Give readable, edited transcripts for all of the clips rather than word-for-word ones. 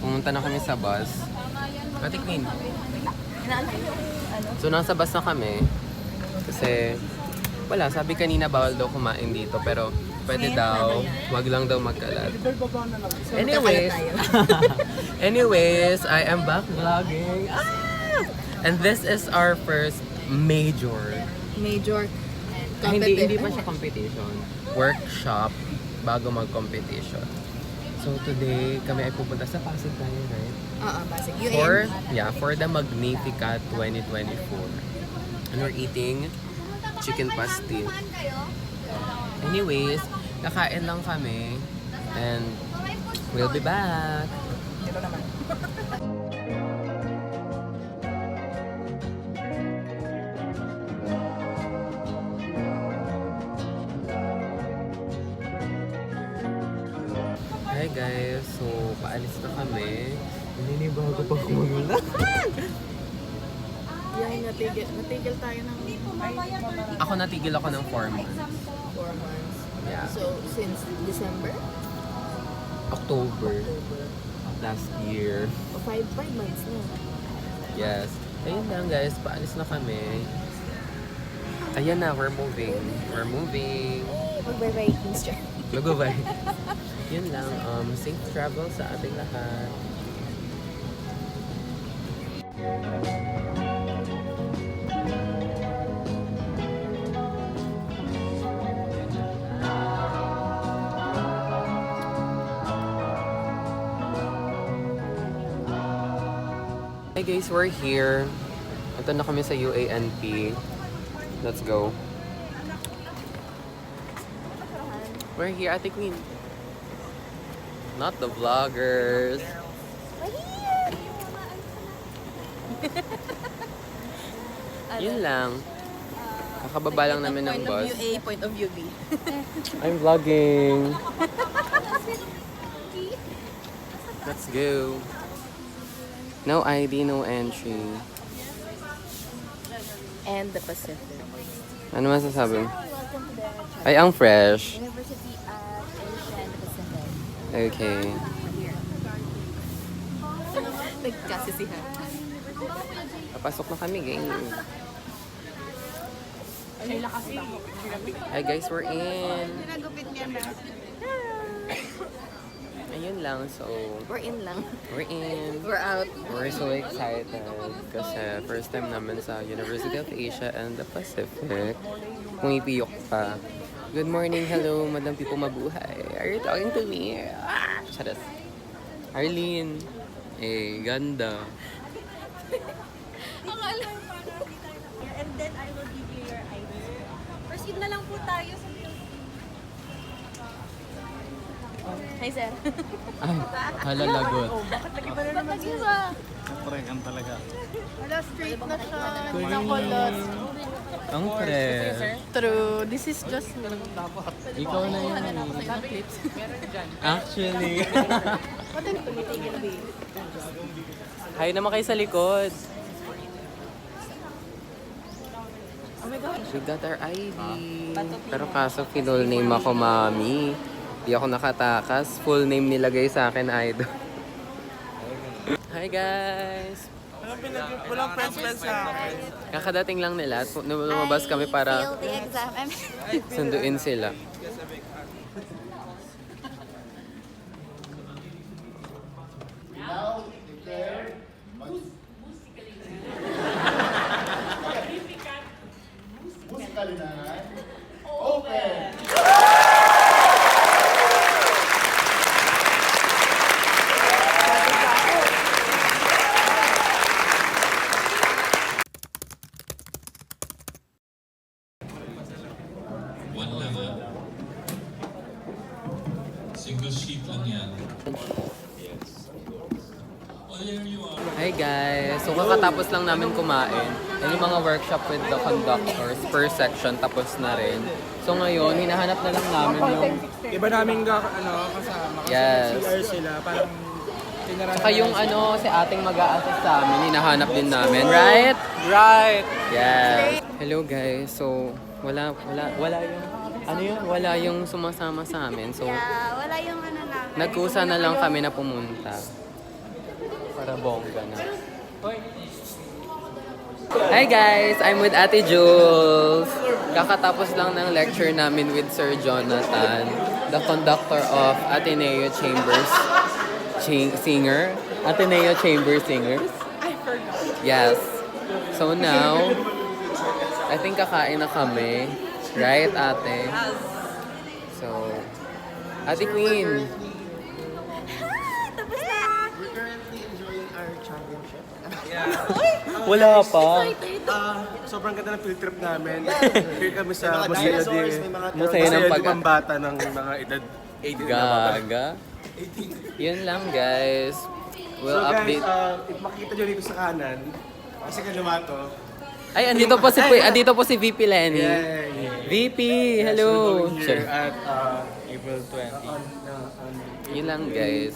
Pumunta na kami sa bus. Ate Queen. So nasa bus na kami. Kasi wala, sabi kanina bawal daw kumain dito pero pwede daw, wag lang daw magkalat. Anyways, I am back vlogging. And this is our first major. Hindi pa siya competition. Workshop bago mag-competition. So today, kami ay pupunta sa Pasig tayo, right? Pasig. For the Magnificat 2024. And we're eating chicken pastil. Anyways, kakain lang kami. And we'll be back. Ito naman. Hi guys, so paalis na kami. Naninibago pa ako magmula. Yan, natigil tayo ng... Ako natigil ako ng 4 months. 4 months. Yeah. So, since December? October last year. 5 months na. Yes. Ayun lang guys, paalis na kami. Ayan na, we're moving. Mag-Vikings siya. Mag-bye. Yun lang, safe travel sa ating lahat. Hey guys, we're here. Ito na kami sa UANP. Let's go. We're here, Ate Queen. Not the vloggers. Yun lang. Kakababa lang namin ng bus. Point of view B. I'm vlogging. Let's go. No ID, no entry. And the Pacific. Ano masasabi mo? Ay, ang fresh. University of Asia and the Pacific. Okay. Nagkasisihan. Papasok na kami, gang. Hi guys, we're in. Ayun lang, so We're in lang. we're in. We're out. We're so excited kasi first time namin sa University of Asia and the Pacific. Pumipiyok pa. Good morning, hello, Madam Pipo Mabuhay. Are you talking to me? Charas. Arlene. Ganda. And then I will give you your ID. Proceed na lang po tayo sa Hi, sir. Ay, hala lagot. bakit nag-iba na naman siya? Pregan talaga. Wala, straight na siya. Queen. Nakulot. Ang fresh. True. This is just me. Ikaw na yun. Actually. Hi naman kayo sa likod. We got our ID. Pero kaso full name ako, mami. Di ako nakatakas. Full name nilagay sa akin, idol. Hi guys! Walang friends sa akin. Kakadating lang nila. Lumabas kami para Failed the exam. sunduin sila. Single sheet lang yan. Hi guys! So kakatapos lang namin kumain. And yung mga workshop with the conductors per section tapos na rin. So ngayon, hinahanap na lang namin yung... Iba namin kasama. Kasi Yes. CR sila. Parang tinaranan Saka yung si ating mag-a-assist sa amin, hinahanap din namin. Right? Right! Yes! Hello guys! So, wala yung... Wala yung sumasama sa amin. So, Wala yung ano namin. nagkusa na lang kami na pumunta. Para bongga na. Hi guys! I'm with Ate Jules. Kakatapos lang ng lecture namin with Sir Jonathan, the conductor of Ateneo Chambers Singer. Ateneo Chamber Singers. I forgot. Yes. So now, I think kakain na kami. Right, ate? So, Ate Queen. Tapos na! We're currently enjoying our championship. Wala pa. Sobrang ganda ng field trip namin. Here kami sa Mga Museo dinosaurs, de... may mga Museo ng pag- Pambata ng mga edad 18 na mga. Gaga. Yun lang guys. We'll So guys, update. if makikita nyo dito sa kanan, kasi kaliwa to. Ay, andito po si VP Lenny. VP, hello. We're Sure. here at April 20. Yun lang guys.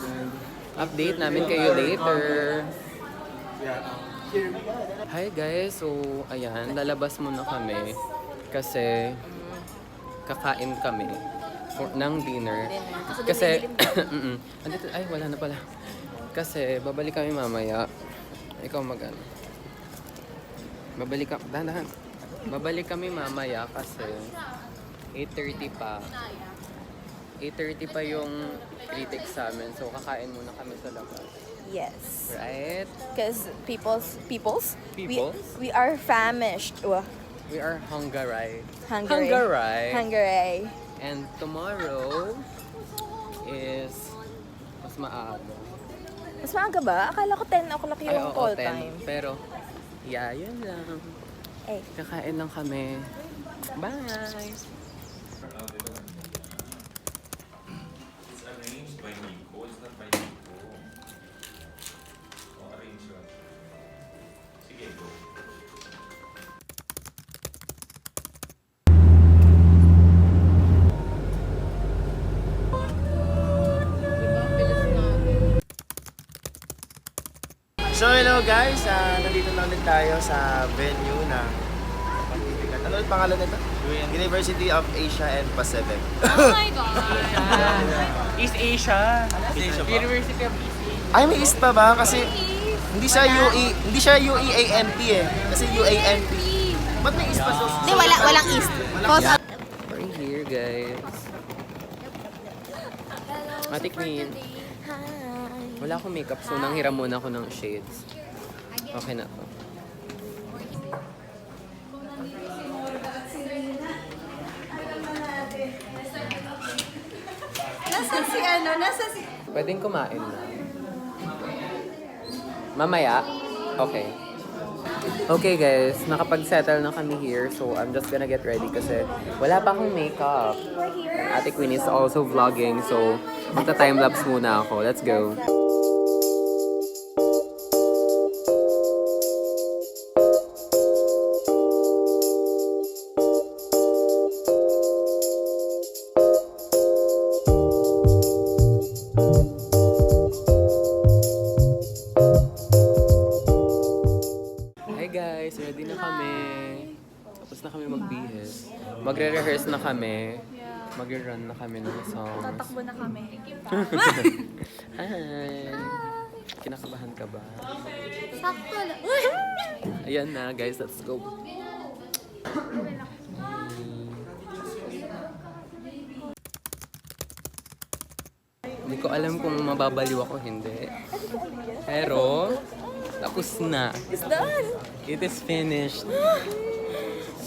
Update namin kayo later. Hi guys, so ayan, lalabas muna kami kasi kakain kami ng dinner. Kasi, andito, ay wala na pala. Kasi babalik kami mamaya. Ikaw mag-ano. Dahan. Babalik kami mamaya kasi 8:30 pa. 8:30 pa yung critics sa amin. So kakain muna kami sa labas. Yes. Right? Because peoples? Peoples? We are famished. We are hungry. Hungry. Hungry. And tomorrow is mas maaga. Mas maaga ba? Akala ko 10 o'clock Ay, yung oo, call 10. time. Pero, yeah, yun lang. Eh. Kakain lang kami. Bye! It's arranged by Nico. It's not by Nico. Oh, arrange lang. Sige, go. So hello guys, nandito na ulit tayo sa venue ng pagtitigan. Ano ulit pangalan nito? University of Asia and Pacific. Oh my God! East Asia. University of East Asia. Ay, may East pa ba? Kasi hindi siya UEAMP eh. Kasi UAMP. Ba't may East pa? Hindi, walang east. We're here, guys. Ate Queen. Wala akong makeup, so nanghiram muna ako ng shades. Okay na to. Nasaan si ano? Nasaan si... Pwedeng kumain na. Mamaya? Okay. Okay guys, nakapag-settle na kami here, so I'm just gonna get ready kasi wala pa akong makeup. Ate Queen is also vlogging, so magta-timelapse muna ako. Let's go. Hi guys, ready na kami. Tapos na kami magbihis. Magre-rehearse na kami. Magre-run na kami ng songs. Tatakbo na kami. Hi! Kinakabahan ka ba? Sakto lang. Ayan na guys, let's go. Hindi ko alam kung mababaliw ako, hindi. Pero, tapos na. It's done! It is finished.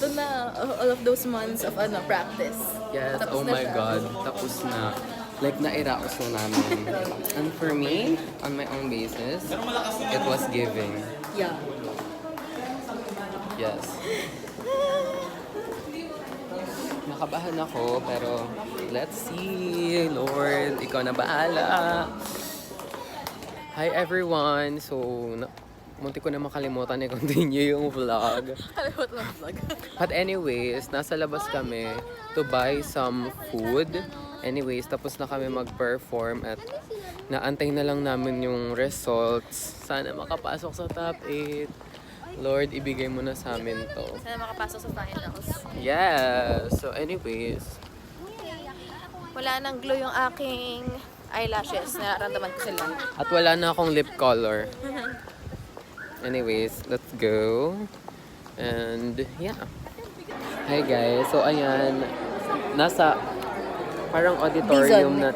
Ito na, all of those months of practice. Yes, Tapos oh na my siya. God. Tapos na. Like, nairaos na namin. And for me, on my own basis, it was giving. Yeah. Yes. Nakabahan ako, pero let's see. Lord, ikaw na bahala. Hi everyone. So, munti ko na makalimutan i-continue yung vlog. Kalimut lang vlog. But anyways, nasa labas kami to buy some food. Anyways, tapos na kami mag-perform at naantay na lang namin yung results. Sana makapasok sa top 8. Lord, ibigay mo na sa amin to. Sana makapasok sa finals. Yeah! So anyways, Wala nang glow yung aking eyelashes. Nararamdaman ko sila. At wala na akong lip color. Anyways, let's go. And yeah. Hi guys. So ayan, nasa parang auditorium na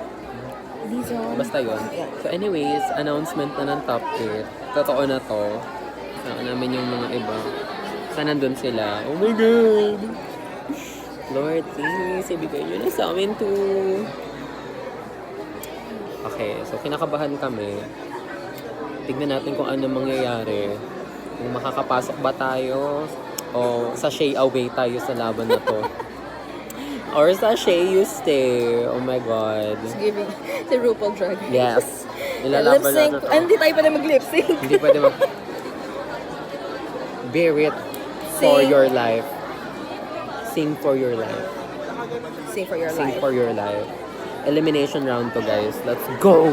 basta yun. So anyways, announcement na ng Top 8. Totoo na to. Saan namin yung mga iba. Saan nandun sila? Oh my God! Lord, please, ibigay nyo na sa amin to. Okay, so kinakabahan kami. Tignan natin kung ano mangyayari. Kung makakapasok ba tayo o sashay away tayo sa laban na to. Or sashay you stay. Oh my God. It's giving si RuPaul Drag Race. Yes. Ilalaban Lip sync. natin to. Ay, hindi tayo pwede mag-lip sync. Hindi pwede mag... Bear it for Sing. your life. Sing for your life. Sing for your Sing life. for your life. Elimination round to guys. Let's go!